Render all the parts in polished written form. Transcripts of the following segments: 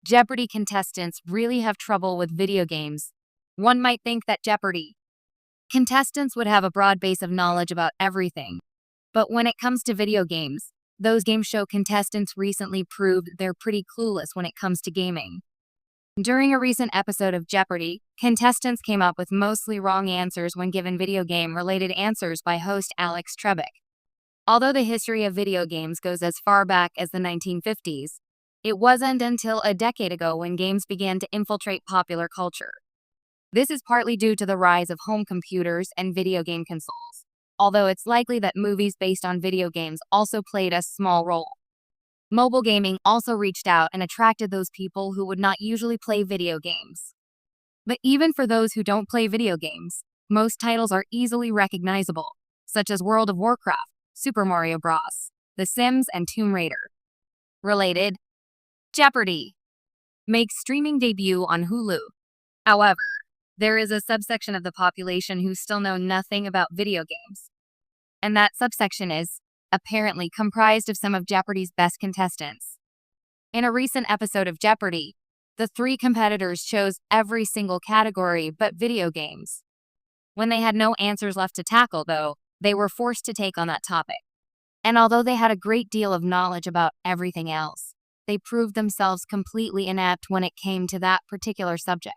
Jeopardy contestants really have trouble with video games. One might think that Jeopardy contestants would have a broad base of knowledge about everything. But when it comes to video games, those game show contestants recently proved they're pretty clueless when it comes to gaming. During a recent episode of Jeopardy, contestants came up with mostly wrong answers when given video game-related answers by host Alex Trebek. Although the history of video games goes as far back as the 1950s, it wasn't until a decade ago when games began to infiltrate popular culture. This is partly due to the rise of home computers and video game consoles, although it's likely that movies based on video games also played a small role. Mobile gaming also reached out and attracted those people who would not usually play video games. But even for those who don't play video games, most titles are easily recognizable, such as World of Warcraft, Super Mario Bros., The Sims, and Tomb Raider. Related, Jeopardy! Makes streaming debut on Hulu. However, there is a subsection of the population who still know nothing about video games. And that subsection is, apparently, comprised of some of Jeopardy's best contestants. In a recent episode of Jeopardy, the three competitors chose every single category but video games. When they had no answers left to tackle, though, they were forced to take on that topic. And although they had a great deal of knowledge about everything else, they proved themselves completely inept when it came to that particular subject.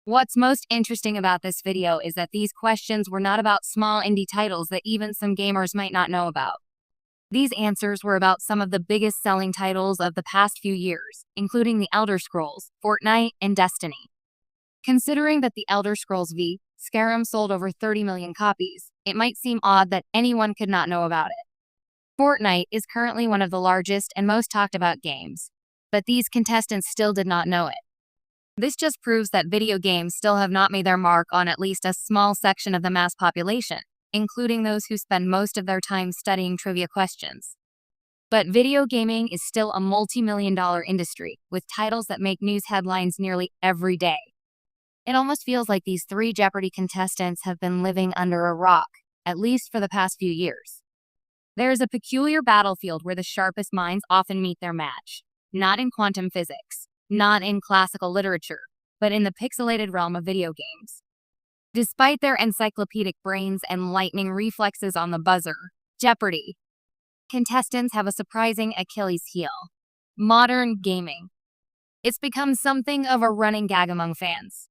What's most interesting about this video is that these questions were not about small indie titles that even some gamers might not know about. These answers were about some of the biggest selling titles of the past few years, including The Elder Scrolls, Fortnite, and Destiny. Considering that The Elder Scrolls V, Skyrim sold over 30 million copies, it might seem odd that anyone could not know about it. Fortnite is currently one of the largest and most talked about games, but these contestants still did not know it. This just proves that video games still have not made their mark on at least a small section of the mass population, including those who spend most of their time studying trivia questions. But video gaming is still a multi-million-dollar industry, with titles that make news headlines nearly every day. It almost feels like these three Jeopardy contestants have been living under a rock, at least for the past few years. There is a peculiar battlefield where the sharpest minds often meet their match, not in quantum physics, not in classical literature, but in the pixelated realm of video games. Despite their encyclopedic brains and lightning reflexes on the buzzer, Jeopardy! Contestants have a surprising Achilles heel: modern gaming. It's become something of a running gag among fans.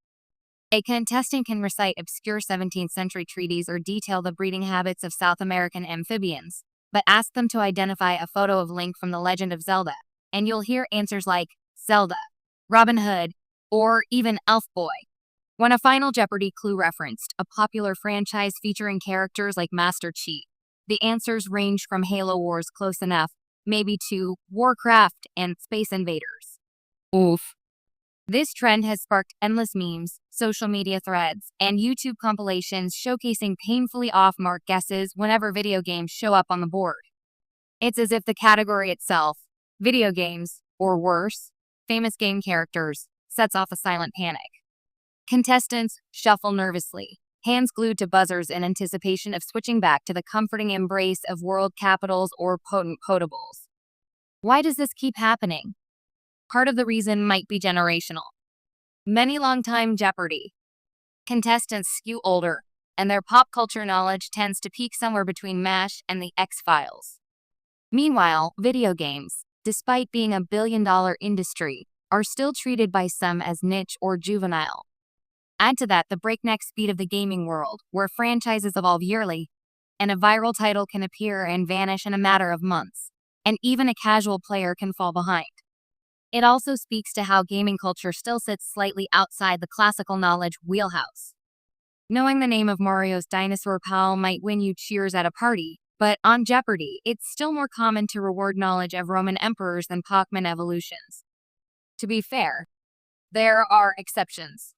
A contestant can recite obscure 17th century treaties or detail the breeding habits of South American amphibians, but ask them to identify a photo of Link from The Legend of Zelda, and you'll hear answers like Zelda, Robin Hood, or even Elf Boy. When a final Jeopardy clue referenced a popular franchise featuring characters like Master Chief, the answers ranged from Halo Wars Close Enough, maybe to Warcraft and Space Invaders. Oof. This trend has sparked endless memes, social media threads, and YouTube compilations showcasing painfully off-mark guesses whenever video games show up on the board. It's as if the category itself, video games, or worse, famous game characters, sets off a silent panic. Contestants shuffle nervously, hands glued to buzzers in anticipation of switching back to the comforting embrace of world capitals or potent potables. Why does this keep happening? Part of the reason might be generational. Many longtime Jeopardy! Contestants skew older, and their pop culture knowledge tends to peak somewhere between MASH and the X-Files. Meanwhile, video games, despite being a billion-dollar industry, are still treated by some as niche or juvenile. Add to that the breakneck speed of the gaming world, where franchises evolve yearly, and a viral title can appear and vanish in a matter of months, and even a casual player can fall behind. It also speaks to how gaming culture still sits slightly outside the classical knowledge wheelhouse. Knowing the name of Mario's dinosaur pal might win you cheers at a party, but on Jeopardy, it's still more common to reward knowledge of Roman emperors than Pac-Man evolutions. To be fair, there are exceptions.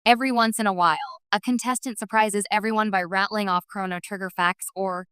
Every once in a while, a contestant surprises everyone by rattling off Chrono Trigger facts or